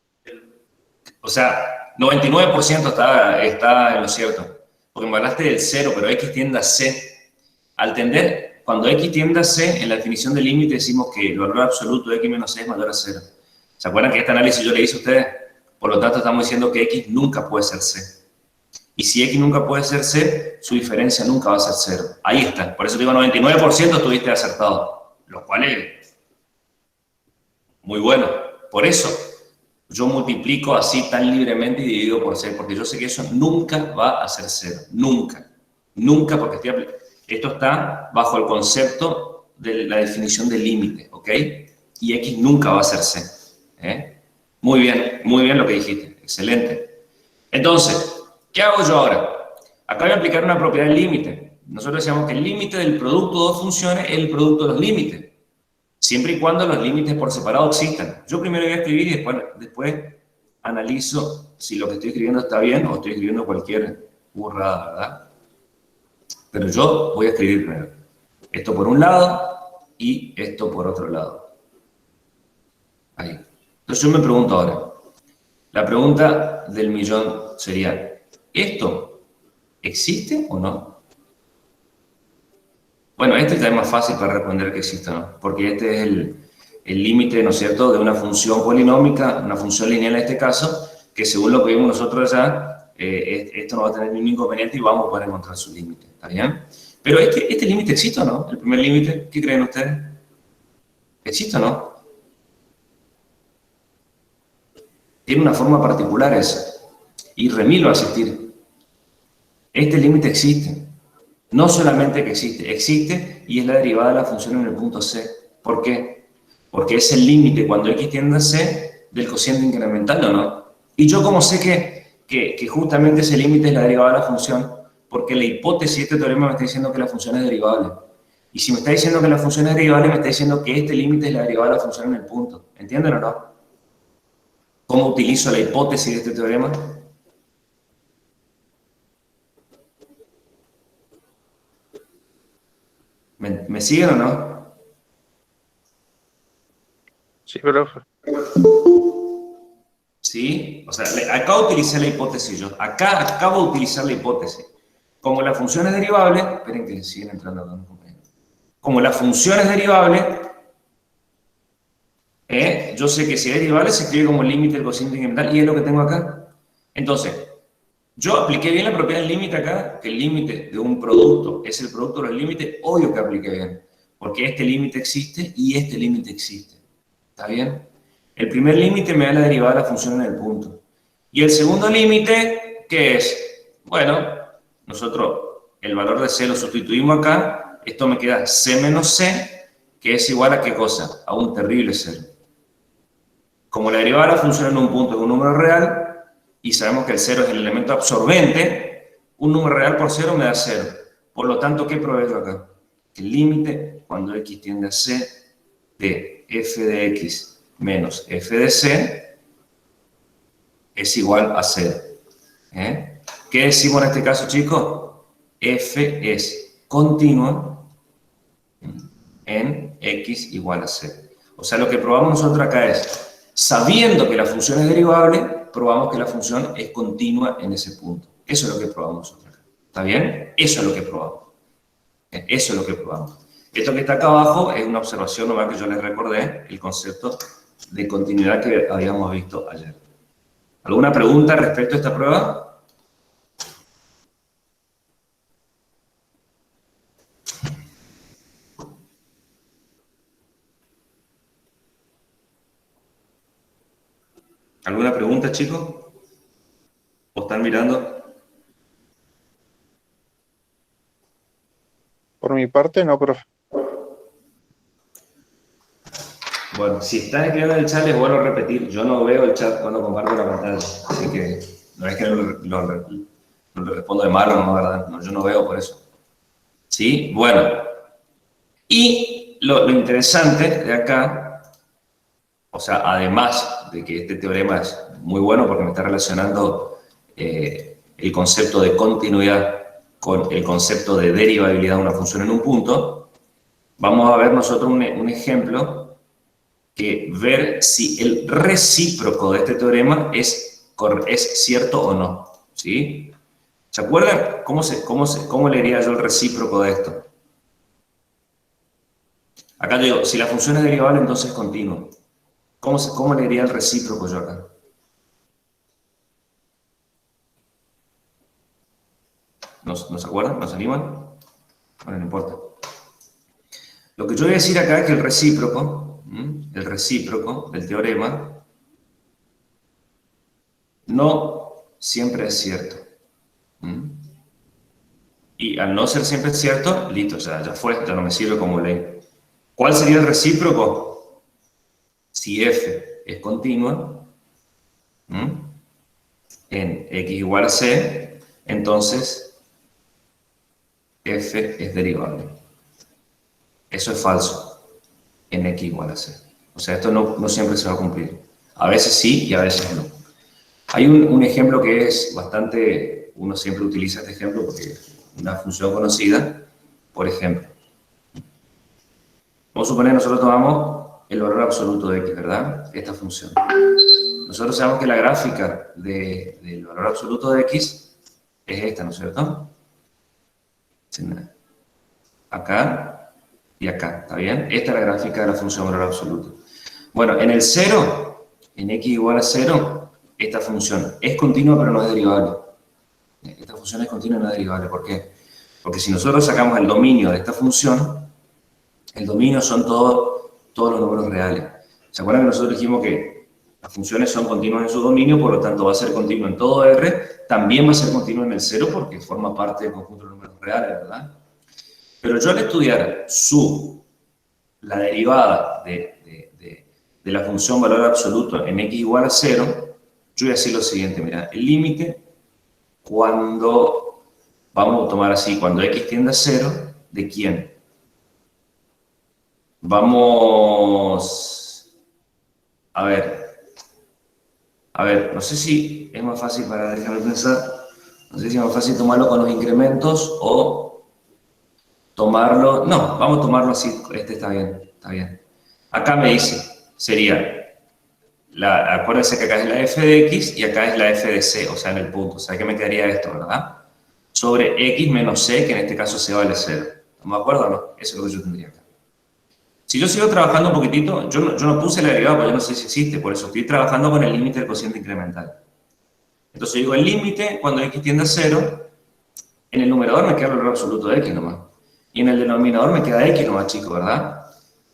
O sea, 99% está en lo cierto. Porque me hablaste del cero, pero X tiende a C. Al tender, cuando X tiende a C, en la definición del límite decimos que el valor absoluto de X menos C es mayor a cero. ¿Se acuerdan que este análisis yo le hice a ustedes? Por lo tanto, estamos diciendo que X nunca puede ser C. Y si X nunca puede ser C, su diferencia nunca va a ser cero. Ahí está. Por eso digo 99% estuviste acertado. Lo cual es muy bueno. Por eso yo multiplico así tan libremente y divido por C, porque yo sé que eso nunca va a ser cero. Nunca. Nunca, porque esto está bajo el concepto de la definición del límite, ¿ok? Y X nunca va a ser C. Muy bien lo que dijiste. Excelente. Entonces, ¿qué hago yo ahora? Acá voy a aplicar una propiedad del límite. Nosotros decíamos que el límite del producto de dos funciones es el producto de los límites, siempre y cuando los límites por separado existan. Yo primero voy a escribir y después analizo si lo que estoy escribiendo está bien o estoy escribiendo cualquier burrada, ¿verdad? Pero yo voy a escribir primero. Esto por un lado y esto por otro lado. Ahí. Entonces yo me pregunto ahora. La pregunta del millón sería, ¿esto existe o no? Bueno, este está más fácil para responder que existe o no, porque este es el límite, ¿no es cierto?, de una función polinómica, una función lineal en este caso, que según lo que vimos nosotros ya, esto no va a tener ningún inconveniente y vamos a poder encontrar su límite, ¿está bien? Pero este límite existe o no, el primer límite, ¿qué creen ustedes? ¿Existe o no? Tiene una forma particular esa, y remilo a existir. Este límite existe. No solamente que existe y es la derivada de la función en el punto C. ¿Por qué? Porque es el límite cuando X tiende a C del cociente incremental, ¿o no? Y yo como sé que justamente ese límite es la derivada de la función, porque la hipótesis de este teorema me está diciendo que la función es derivable. Y si me está diciendo que la función es derivable, me está diciendo que este límite es la derivada de la función en el punto. ¿Entienden o no? ¿Cómo utilizo la hipótesis de este teorema? ¿Me siguen o no? Sí, profe. ¿Sí? O sea, acá utilicé la hipótesis yo. Acá acabo de utilizar la hipótesis. Como la función es derivable, esperen que siguen entrando acá mis compañeros. Como la función es derivable, yo sé que si es derivable se escribe como límite del cociente incremental y es lo que tengo acá. Entonces, yo apliqué bien la propiedad del límite acá, que el límite de un producto es el producto de los límites, obvio que apliqué bien, porque este límite existe y este límite existe. ¿Está bien? El primer límite me da la derivada de la función en el punto. Y el segundo límite, ¿qué es? Bueno, nosotros el valor de C lo sustituimos acá, esto me queda C menos C, que es igual a ¿qué cosa? A un terrible cero. Como la derivada de la función en un punto es un número real, y sabemos que el cero es el elemento absorbente, un número real por cero me da cero. Por lo tanto, ¿qué proveo yo acá? Que el límite, cuando X tiende a C, de f de X menos f de C, es igual a cero. ¿Qué decimos en este caso, chicos? F es continua en X igual a cero. O sea, lo que probamos nosotros acá es, sabiendo que la función es derivable, probamos que la función es continua en ese punto. Eso es lo que probamos nosotros. ¿Está bien? Eso es lo que probamos. Eso es lo que probamos. Esto que está acá abajo es una observación nomás que yo les recordé, el concepto de continuidad que habíamos visto ayer. ¿Alguna pregunta respecto a esta prueba? ¿Alguna pregunta, chicos? ¿O están mirando? Por mi parte, no, profe. Bueno, si están escribiendo en el chat, les vuelvo a repetir. Yo no veo el chat cuando comparto la pantalla. Así que no es que no le respondo de malo, no, ¿verdad? No, yo no veo por eso. ¿Sí? Bueno. Y lo interesante de acá, o sea, además de que este teorema es muy bueno porque me está relacionando el concepto de continuidad con el concepto de derivabilidad de una función en un punto, vamos a ver nosotros un ejemplo que ver si el recíproco de este teorema es cierto o no, ¿sí? ¿Se acuerdan cómo leería yo el recíproco de esto? Acá yo digo, si la función es derivable, entonces es continua. ¿Cómo leería el recíproco yo acá? ¿No se acuerdan? ¿No se animan? Bueno, no importa. Lo que yo voy a decir acá es que el recíproco del teorema no siempre es cierto. Y al no ser siempre cierto, listo, ya fue, ya no me sirve como ley. ¿Cuál sería el recíproco? Si f es continua en x igual a c, entonces f es derivable. Eso es falso en x igual a c. O sea, esto no siempre se va a cumplir. A veces sí y a veces no. Hay un ejemplo que es bastante, uno siempre utiliza este ejemplo porque es una función conocida. Por ejemplo, vamos a suponer que nosotros tomamos el valor absoluto de x, ¿verdad? Esta función. Nosotros sabemos que la gráfica del valor absoluto de x es esta, ¿no es cierto? Acá y acá, ¿está bien? Esta es la gráfica de la función valor absoluto. Bueno, en el 0, en x igual a 0, esta función es continua pero no es derivable. Esta función es continua y no es derivable. ¿Por qué? Porque si nosotros sacamos el dominio de esta función, el dominio son todos los números reales. ¿Se acuerdan que nosotros dijimos que las funciones son continuas en su dominio, por lo tanto va a ser continuo en todo R, también va a ser continuo en el 0 porque forma parte del conjunto de números reales, ¿verdad? Pero yo al estudiar la derivada de la función valor absoluto en x igual a 0, yo voy a decir lo siguiente, mira, el límite cuando, vamos a tomar así, cuando x tiende a 0, ¿de quién? Vamos a ver, no sé si es más fácil déjame pensar, no sé si es más fácil tomarlo con los incrementos o tomarlo, no, vamos a tomarlo así, este está bien. Acá me dice, sería, acuérdense que acá es la f de x y acá es la f de c, o sea, en el punto, o sea, que me quedaría esto, ¿verdad? Sobre x menos c, que en este caso c vale 0. ¿Estamos de acuerdo o no? Eso es lo que yo tendría acá. Si yo sigo trabajando un poquitito, yo no puse la derivada porque yo no sé si existe, por eso estoy trabajando con el límite del cociente incremental. Entonces digo, el límite, cuando x tiende a 0, en el numerador me queda el valor absoluto de x nomás. Y en el denominador me queda x nomás, chicos, ¿verdad?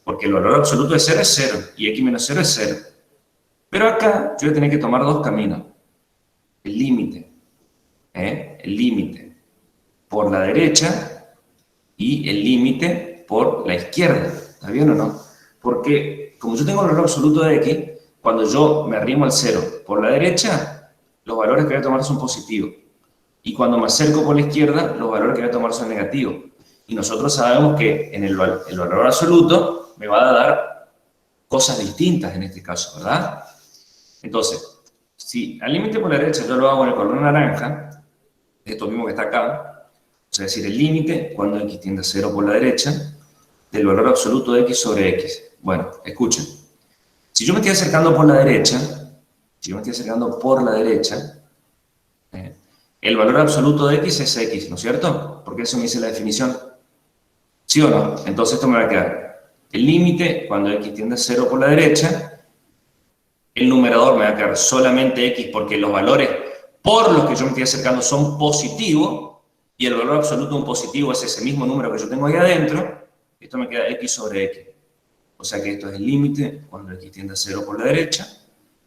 Porque el valor absoluto de 0 es 0, y x menos 0 es 0. Pero acá yo voy a tener que tomar dos caminos. El límite por la derecha y el límite por la izquierda. ¿Está bien o no? Porque como yo tengo el valor absoluto de x, cuando yo me arrimo al 0 por la derecha, los valores que voy a tomar son positivos. Y cuando me acerco por la izquierda, los valores que voy a tomar son negativos. Y nosotros sabemos que en el valor absoluto me va a dar cosas distintas en este caso, ¿verdad? Entonces, si al límite por la derecha yo lo hago en el color naranja, esto mismo que está acá, es decir, el límite cuando x tiende a 0 por la derecha, del valor absoluto de x sobre x. Bueno, escuchen. Si yo me estoy acercando por la derecha, el valor absoluto de x es x, ¿no es cierto? Porque eso me dice la definición. ¿Sí o no? Entonces esto me va a quedar el límite cuando x tiende a 0 por la derecha, el numerador me va a quedar solamente x porque los valores por los que yo me estoy acercando son positivos, y el valor absoluto de un positivo es ese mismo número que yo tengo ahí adentro. Esto me queda x sobre x. O sea que esto es el límite cuando x tiende a 0 por la derecha,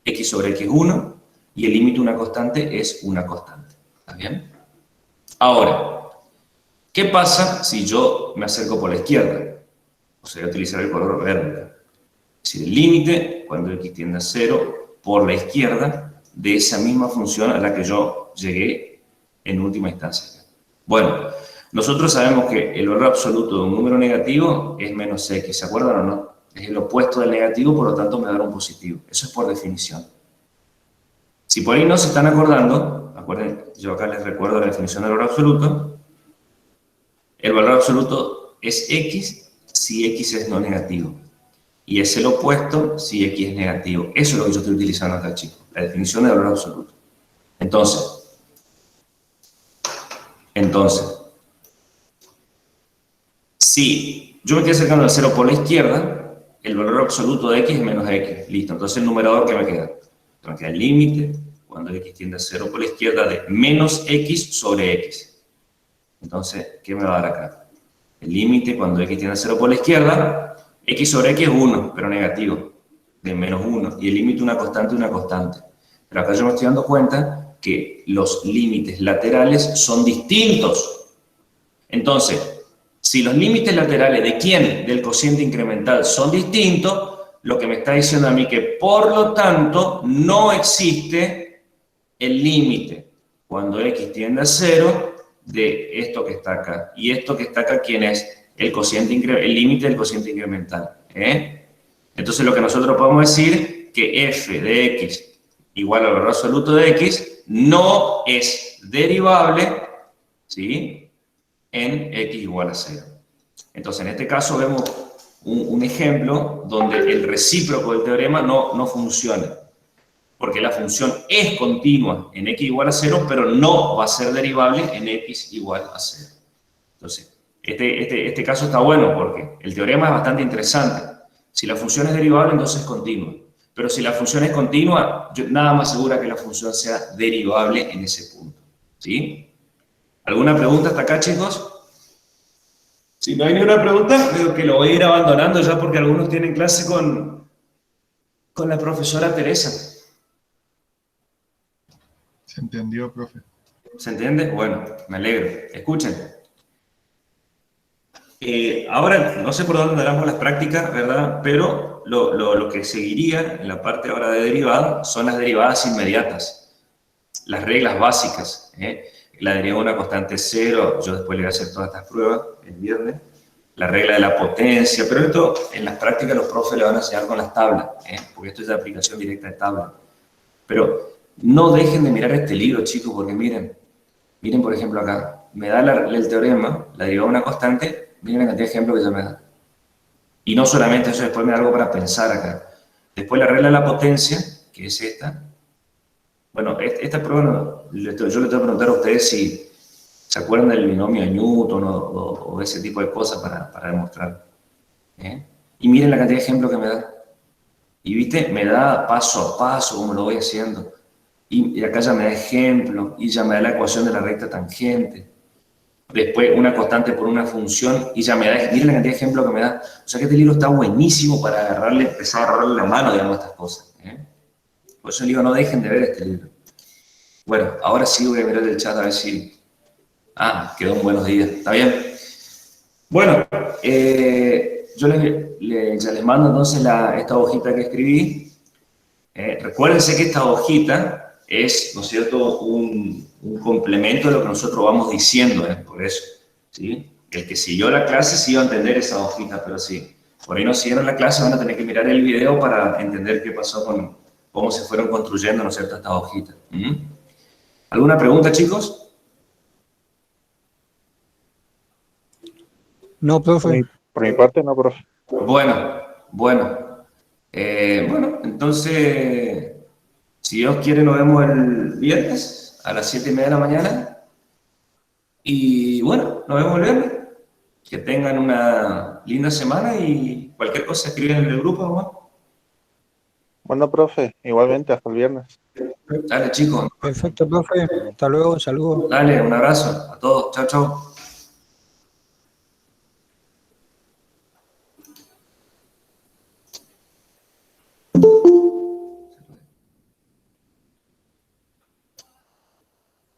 x sobre x es 1, y el límite de una constante es una constante. ¿Está bien? Ahora, ¿qué pasa si yo me acerco por la izquierda? O sea, voy a utilizar el color verde. Es decir, el límite cuando x tiende a 0 por la izquierda de esa misma función a la que yo llegué en última instancia. Bueno, Nosotros sabemos que el valor absoluto de un número negativo es menos x, ¿se acuerdan o no? Es el opuesto del negativo, por lo tanto me da un positivo. Eso es por definición. Si por ahí no se están acordando, acuérdense, yo acá les recuerdo la definición del valor absoluto. El valor absoluto es x si x es no negativo. Y es el opuesto si x es negativo. Eso es lo que yo estoy utilizando acá, chicos. La definición del valor absoluto. Entonces, si yo me estoy acercando al 0 por la izquierda, el valor absoluto de x es menos x. Listo. Entonces el numerador, ¿qué me queda? Me queda el límite, cuando x tiende a 0 por la izquierda, de menos x sobre x. Entonces, ¿qué me va a dar acá? El límite, cuando x tiende a 0 por la izquierda, x sobre x es 1, pero negativo, de menos 1. Y el límite una constante. Pero acá yo me estoy dando cuenta que los límites laterales son distintos. Entonces, si los límites laterales ¿de quién? Del cociente incremental son distintos, lo que me está diciendo a mí que, por lo tanto, no existe el límite cuando x tiende a 0 de esto que está acá. Y esto que está acá, ¿quién es? El límite del cociente incremental. Entonces, lo que nosotros podemos decir que f de x igual al valor absoluto de x no es derivable, ¿sí?, en x igual a 0. Entonces, en este caso vemos un ejemplo donde el recíproco del teorema no funciona. Porque la función es continua en x igual a 0, pero no va a ser derivable en x igual a 0. Entonces, este caso está bueno porque el teorema es bastante interesante. Si la función es derivable, entonces es continua. Pero si la función es continua, nada más asegura que la función sea derivable en ese punto. ¿Sí? ¿Alguna pregunta hasta acá, chicos? Si no hay ninguna pregunta, creo que lo voy a ir abandonando ya porque algunos tienen clase con la profesora Teresa. Se entendió, profe. ¿Se entiende? Bueno, me alegro. Escuchen. Ahora, no sé por dónde daremos las prácticas, ¿verdad? Pero lo que seguiría en la parte ahora de derivada son las derivadas inmediatas. Las reglas básicas. La derivada de una constante 0, yo después le voy a hacer todas estas pruebas el viernes. La regla de la potencia, pero esto en las prácticas los profes le van a enseñar con las tablas, porque esto es de aplicación directa de tabla. Pero no dejen de mirar este libro, chicos, porque miren por ejemplo acá, me da el teorema, la derivada de una constante, miren la cantidad de ejemplos que ya me da. Y no solamente eso, después me da algo para pensar acá. Después la regla de la potencia, que es esta. Bueno, esta prueba, yo le tengo que preguntar a ustedes si se acuerdan del binomio de Newton o ese tipo de cosas para demostrar. Y miren la cantidad de ejemplos que me da. Y viste, me da paso a paso cómo lo voy haciendo. Y acá ya me da ejemplo, y ya me da la ecuación de la recta tangente. Después una constante por una función, y ya me da, miren la cantidad de ejemplos que me da. O sea que este libro está buenísimo para empezar a agarrarle la mano, digamos, a estas cosas. Por eso les digo, no dejen de ver este libro. Bueno, ahora sí voy a mirar el chat a ver si... quedó un buenos días, ¿está bien? Bueno, yo ya les mando entonces esta hojita que escribí. Recuérdense que esta hojita es, ¿no es cierto?, un complemento de lo que nosotros vamos diciendo, por eso, ¿sí? El que siguió la clase sí iba a entender esa hojita, pero sí, por ahí no siguieron la clase, van a tener que mirar el video para entender qué pasó con cómo se fueron construyendo, ¿no es cierto?, estas hojitas. ¿Alguna pregunta, chicos? No, profe. Por mi parte, no, profe. Bueno, entonces, si Dios quiere, nos vemos el viernes a las 7:30 de la mañana. Y bueno, nos vemos el viernes. Que tengan una linda semana y cualquier cosa escriben en el grupo, ¿no? Bueno, profe, igualmente, hasta el viernes. Dale, chicos. Perfecto, profe. Hasta luego, saludos. Dale, un abrazo a todos. Chao, chao.